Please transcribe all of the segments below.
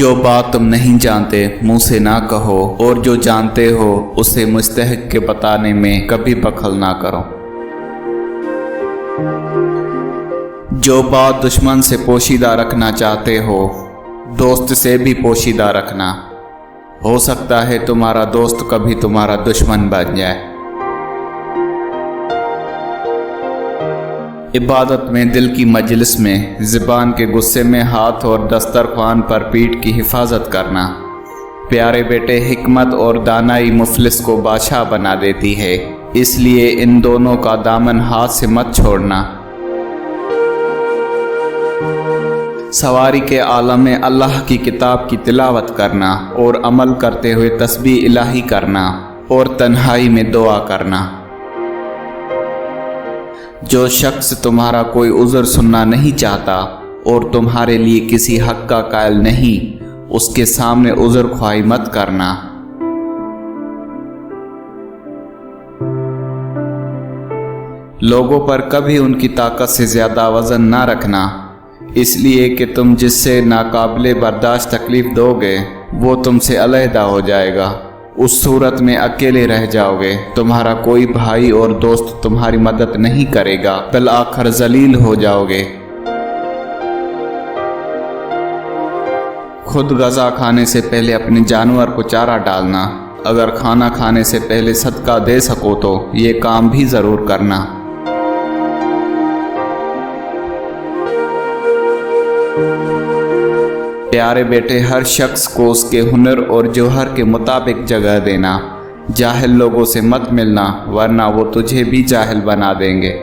جو بات تم نہیں جانتے منہ سے نہ کہو، اور جو جانتے ہو اسے مستحق کے بتانے میں کبھی بخل نہ کرو۔ جو بات دشمن سے پوشیدہ رکھنا چاہتے ہو دوست سے بھی پوشیدہ رکھنا، ہو سکتا ہے تمہارا دوست کبھی تمہارا دشمن بن جائے۔ عبادت میں، دل کی مجلس میں، زبان کے غصے میں ہاتھ اور دسترخوان پر پیٹھ کی حفاظت کرنا۔ پیارے بیٹے، حکمت اور دانائی مفلس کو بادشاہ بنا دیتی ہے، اس لیے ان دونوں کا دامن ہاتھ سے مت چھوڑنا۔ سواری کے عالم میں اللہ کی کتاب کی تلاوت کرنا اور عمل کرتے ہوئے تسبیح الہی کرنا اور تنہائی میں دعا کرنا۔ جو شخص تمہارا کوئی عذر سننا نہیں چاہتا اور تمہارے لیے کسی حق کا قائل نہیں، اس کے سامنے عذر خواہی مت کرنا۔ لوگوں پر کبھی ان کی طاقت سے زیادہ وزن نہ رکھنا، اس لیے کہ تم جس سے ناقابل برداشت تکلیف دو گے وہ تم سے علیحدہ ہو جائے گا۔ اس صورت میں اکیلے رہ جاؤ گے، تمہارا کوئی بھائی اور دوست تمہاری مدد نہیں کرے گا، بالآخر ذلیل ہو جاؤ گے۔ خود غذا کھانے سے پہلے اپنے جانور کو چارہ ڈالنا، اگر کھانا کھانے سے پہلے صدقہ دے سکو تو یہ کام بھی ضرور کرنا۔ پیارے بیٹے، ہر شخص کو اس کے ہنر اور جوہر کے مطابق جگہ دینا۔ جاہل لوگوں سے مت ملنا ورنہ وہ تجھے بھی جاہل بنا دیں گے۔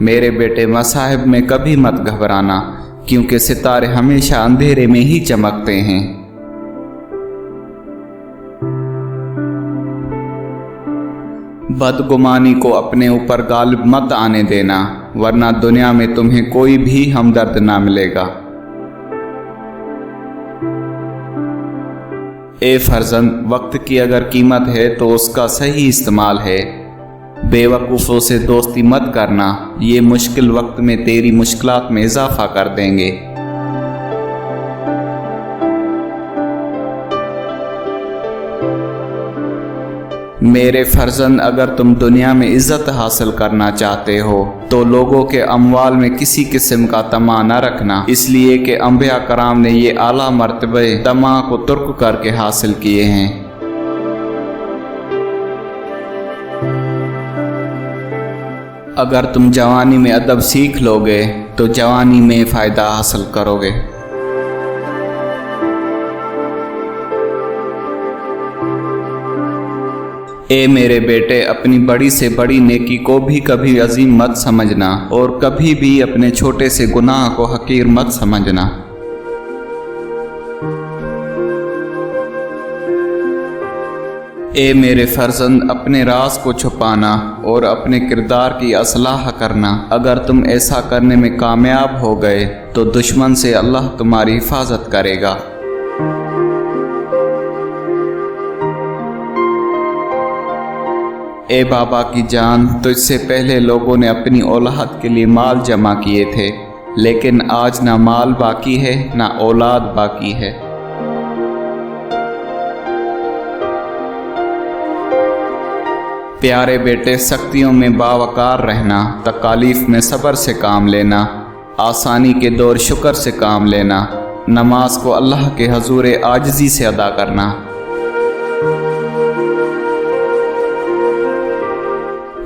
میرے بیٹے، مصائب میں کبھی مت گھبرانا، کیونکہ ستارے ہمیشہ اندھیرے میں ہی چمکتے ہیں۔ بدگمانی کو اپنے اوپر غالب مت آنے دینا، ورنہ دنیا میں تمہیں کوئی بھی ہمدرد نہ ملے گا۔ اے فرزند، وقت کی اگر قیمت ہے تو اس کا صحیح استعمال ہے۔ بے وقوفوں سے دوستی مت کرنا، یہ مشکل وقت میں تیری مشکلات میں اضافہ کر دیں گے۔ میرے فرزند، اگر تم دنیا میں عزت حاصل کرنا چاہتے ہو تو لوگوں کے اموال میں کسی قسم کا طمع نہ رکھنا، اس لیے کہ انبیاء کرام نے یہ اعلیٰ مرتبے طمع کو ترک کر کے حاصل کیے ہیں۔ اگر تم جوانی میں ادب سیکھ لو گے تو جوانی میں فائدہ حاصل کرو گے۔ اے میرے بیٹے، اپنی بڑی سے بڑی نیکی کو بھی کبھی عظیم مت سمجھنا اور کبھی بھی اپنے چھوٹے سے گناہ کو حقیر مت سمجھنا۔ اے میرے فرزند، اپنے راز کو چھپانا اور اپنے کردار کی اصلاح کرنا، اگر تم ایسا کرنے میں کامیاب ہو گئے تو دشمن سے اللہ تمہاری حفاظت کرے گا۔ اے بابا کی جان، تجھ سے پہلے لوگوں نے اپنی اولاد کے لیے مال جمع کیے تھے، لیکن آج نہ مال باقی ہے نہ اولاد باقی ہے۔ پیارے بیٹے، سختیوں میں باوقار رہنا، تکالیف میں صبر سے کام لینا، آسانی کے دور شکر سے کام لینا، نماز کو اللہ کے حضور عاجزی سے ادا کرنا۔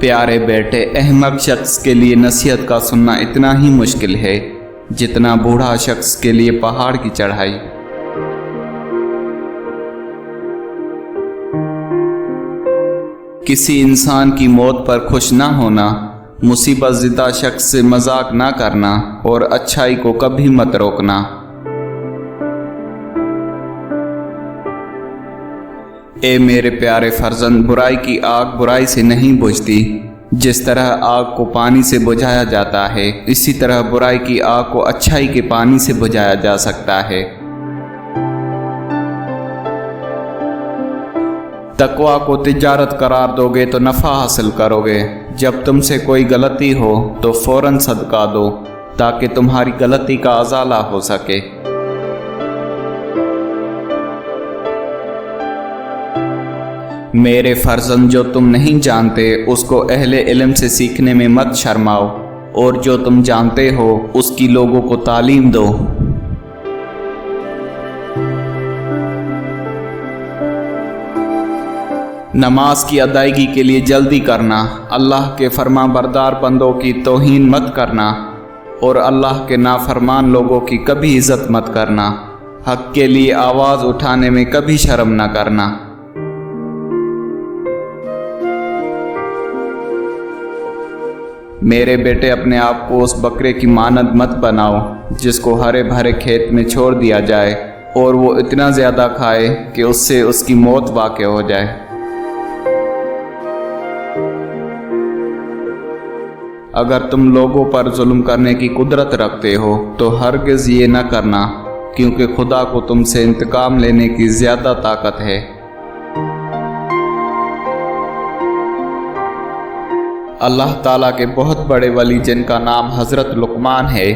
پیارے بیٹے، احمق شخص کے لیے نصیحت کا سننا اتنا ہی مشکل ہے جتنا بوڑھا شخص کے لیے پہاڑ کی چڑھائی۔ کسی انسان کی موت پر خوش نہ ہونا، مصیبت زدہ شخص سے مذاق نہ کرنا اور اچھائی کو کبھی مت روکنا۔ اے میرے پیارے فرزند، برائی کی آگ برائی سے نہیں بجھتی۔ جس طرح آگ کو پانی سے بجھایا جاتا ہے، اسی طرح برائی کی آگ کو اچھائی کے پانی سے بجھایا جا سکتا ہے۔ تقویٰ کو تجارت قرار دو گے تو نفع حاصل کرو گے۔ جب تم سے کوئی غلطی ہو تو فوراً صدقہ دو ताकि तुम्हारी गलती का अजाला हो सके। मेरे फर्जंद, जो तुम नहीं जानते उसको अहले इल्म से सीखने में मत शर्माओ, और जो तुम जानते हो उसकी लोगों को तालीम दो। नमाज की अदायगी के लिए जल्दी करना, अल्लाह के फरमाबरदार बंदों की तौहीन मत करना और अल्लाह के नाफरमान लोगों की कभी इज़्ज़त मत करना। हक के लिए आवाज़ उठाने में कभी शर्म न करना। मेरे बेटे, अपने आप को उस बकरे की मानद मत बनाओ जिसको हरे भरे खेत में छोड़ दिया जाए और वो इतना ज़्यादा खाए कि उससे उसकी मौत वाक़ हो जाए। अगर तुम लोगों पर जुल्म करने की कुदरत रखते हो तो हरगिज़ ये न करना, क्योंकि खुदा को तुमसे इंतकाम लेने की ज़्यादा ताकत है। अल्लाह ताला के बहुत बड़े वली जिनका नाम हज़रत लुकमान है,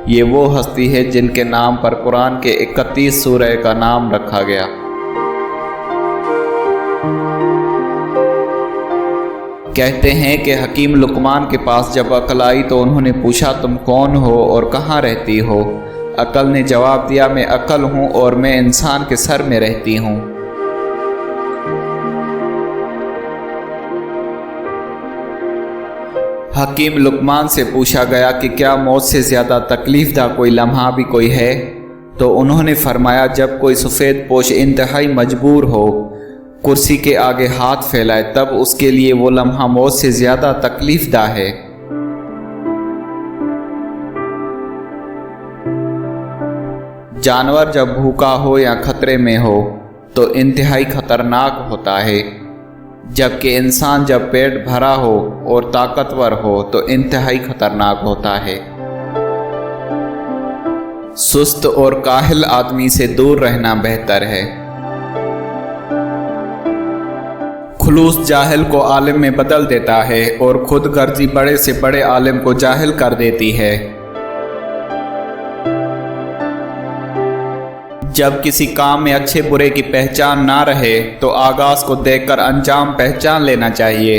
ये वो हस्ती है जिनके नाम पर कुरान के 31 सूरह का नाम रखा गया। कहते हैं कि हकीम लुकमान के पास जब अकल आई तो उन्होंने पूछा, तुम कौन हो और कहाँ रहती हो? अकल ने जवाब दिया, मैं अकल हूँ और मैं इंसान के सर में रहती हूँ। हकीम लुकमान से पूछा गया कि क्या मौत से ज़्यादा तकलीफ़दा कोई लम्हा भी कोई है? तो उन्होंने फरमाया, जब कोई सफ़ेद पोश इंतहाई मजबूर हो, कुर्सी के आगे हाथ फैलाए, तब उसके लिए वो लम्हा मौत से ज़्यादा तकलीफ़दा है। जानवर जब भूखा हो या खतरे में हो तो इंतहाई ख़तरनाक होता है, जबकि इंसान जब पेट भरा हो और ताकतवर हो तो इंतहाई ख़तरनाक होता है। सुस्त और काहिल आदमी से दूर रहना बेहतर है। खुलूस जाहिल को आलिम में बदल देता है और खुद गर्जी बड़े से बड़े आलिम को जाहिल कर देती है। जब किसी काम में अच्छे बुरे की पहचान ना रहे तो आगाज को देखकर अंजाम पहचान लेना चाहिए।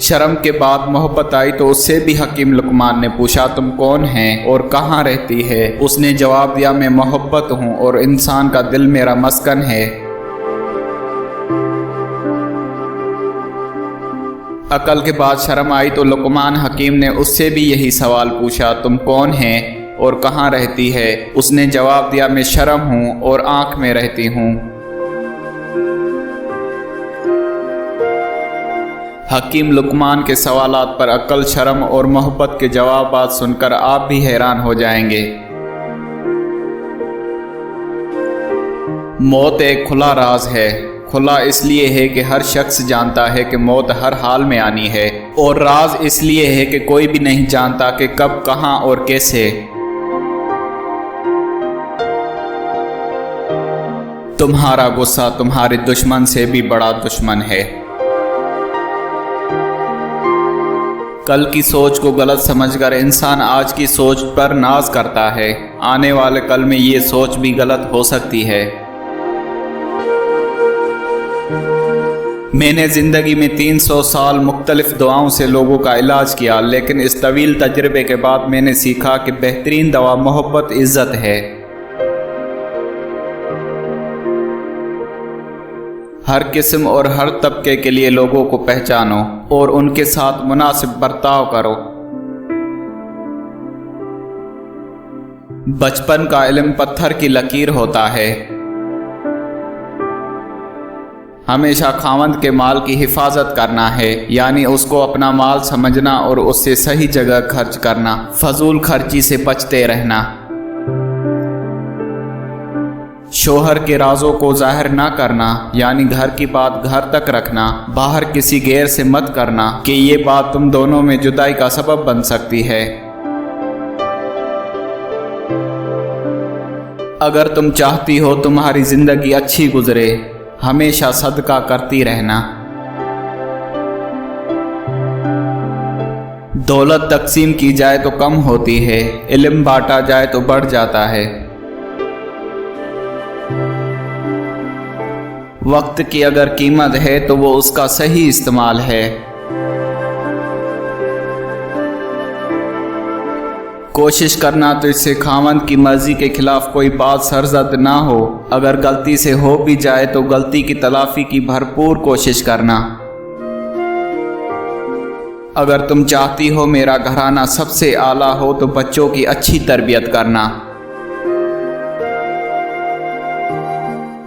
शर्म के बाद मोहब्बत आई तो उससे भी हकीम लुकमान ने पूछा, तुम कौन हैं और कहाँ रहती है? उसने जवाब दिया, मैं मोहब्बत हूँ और इंसान का दिल मेरा मस्कन है। अकल के बाद शर्म आई तो लुकमान हकीम ने उससे भी यही सवाल पूछा, तुम कौन हैं और कहाँ रहती है? उसने जवाब दिया, मैं शर्म हूँ और आँख में रहती हूँ। हकीम लुकमान के सवालात पर अक्ल, शर्म और मोहब्बत के जवाबात सुनकर आप भी हैरान हो जाएंगे। मौत एक खुला राज है। खुला इसलिए है कि हर शख्स जानता है कि मौत हर हाल में आनी है, और राज इसलिए है कि कोई भी नहीं जानता कि कब, कहाँ और कैसे। तुम्हारा गुस्सा तुम्हारे दुश्मन से भी बड़ा दुश्मन है। कल की सोच को गलत समझकर इंसान आज की सोच पर नाज करता है। आने वाले कल में ये सोच भी गलत हो सकती है। मैंने ज़िंदगी में 300 साल मुख्तलिफ दुआओं से लोगों का इलाज किया, लेकिन इस तवील तजर्बे के बाद मैंने सीखा कि बेहतरीन दवा मोहब्बत, इज़्ज़त है। हर किस्म और हर तबके के लिए लोगों को पहचानो और उनके साथ मुनासिब बर्ताव करो। बचपन का इल्म पत्थर की लकीर होता है। हमेशा खावंद के माल की हिफाजत करना है, यानी उसको अपना माल समझना और उससे सही जगह खर्च करना, फजूल खर्ची से बचते रहना। शोहर के राजों को जाहिर ना करना, यानी घर की बात घर तक रखना, बाहर किसी गैर से मत करना कि ये बात तुम दोनों में जुदाई का सबब बन सकती है। अगर तुम चाहती हो तुम्हारी जिंदगी अच्छी गुजरे, हमेशा सदका करती रहना। दौलत तकसीम की जाए तो कम होती है, इल्म बांटा जाए तो बढ़ जाता है। वक्त की अगर कीमत है तो वो उसका सही इस्तेमाल है। कोशिश करना तो इससे खावंद की मर्जी के खिलाफ कोई बात सरजद ना हो। अगर गलती से हो भी जाए तो गलती की तलाफी की भरपूर कोशिश करना। अगर तुम चाहती हो मेरा घराना सबसे आला हो तो बच्चों की अच्छी तरबियत करना।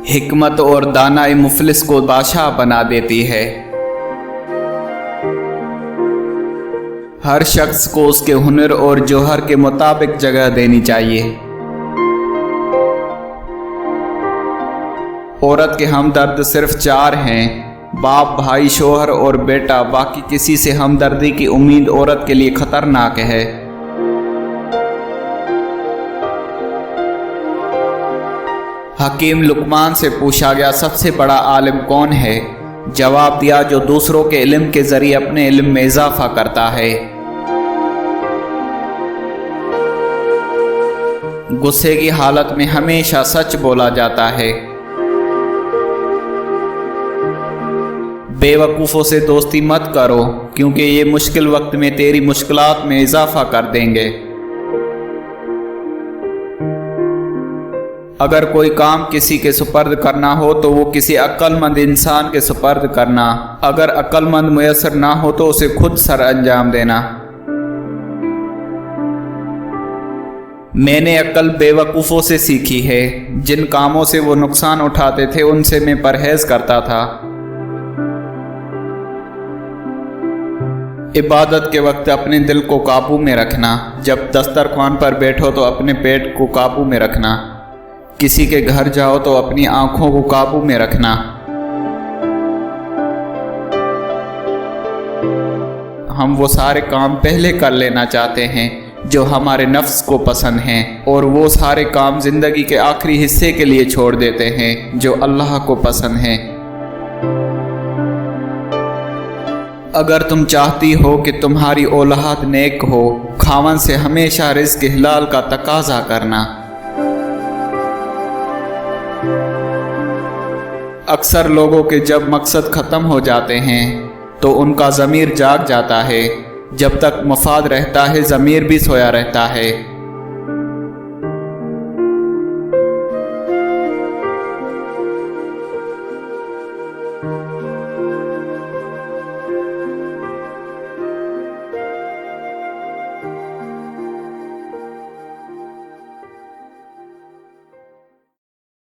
हिकमत और दानाई मुफलिस को बादशाह बना देती है। हर शख्स को उसके हुनर और जौहर के मुताबिक जगह देनी चाहिए। औरत के हमदर्द सिर्फ 4 हैं: बाप, भाई, शोहर और बेटा। बाकी किसी से हमदर्दी की उम्मीद औरत के लिए खतरनाक है। हकीम लुकमान से पूछा गया सबसे बड़ा आलिम कौन है? जवाब दिया जो दूसरों के इल्म के जरिए अपने इल्म में इजाफा करता है। गुस्से की हालत में हमेशा सच बोला जाता है। बेवकूफ़ों से दोस्ती मत करो क्योंकि ये मुश्किल वक्त में तेरी मुश्किलात में इजाफा कर देंगे। अगर कोई काम किसी के सुपर्द करना हो तो वो किसी अक्लमंद इंसान के सुपर्द करना। अगर अक्लमंद मुयस्सर ना हो तो उसे खुद सर अंजाम देना। मैंने अक्ल बेवकूफ़ों से सीखी है। जिन कामों से वो नुकसान उठाते थे उनसे मैं परहेज करता था। इबादत के वक्त अपने दिल को काबू में रखना। जब दस्तरख्वान पर बैठो तो अपने पेट को काबू में रखना। किसी के घर जाओ तो अपनी आंखों को काबू में रखना। हम वो सारे काम पहले कर लेना चाहते हैं जो हमारे नफ्स को पसंद हैं और वो सारे काम ज़िंदगी के आखिरी हिस्से के लिए छोड़ देते हैं जो अल्लाह को पसंद हैं। अगर तुम चाहती हो कि तुम्हारी औलाद नेक हो, खावन से हमेशा रिज़्क हिलाल का तकाजा करना। अक्सर लोगों के जब मकसद ख़त्म हो जाते हैं तो उनका ज़मीर जाग जाता है। जब तक मफाद रहता है ज़मीर भी सोया रहता है।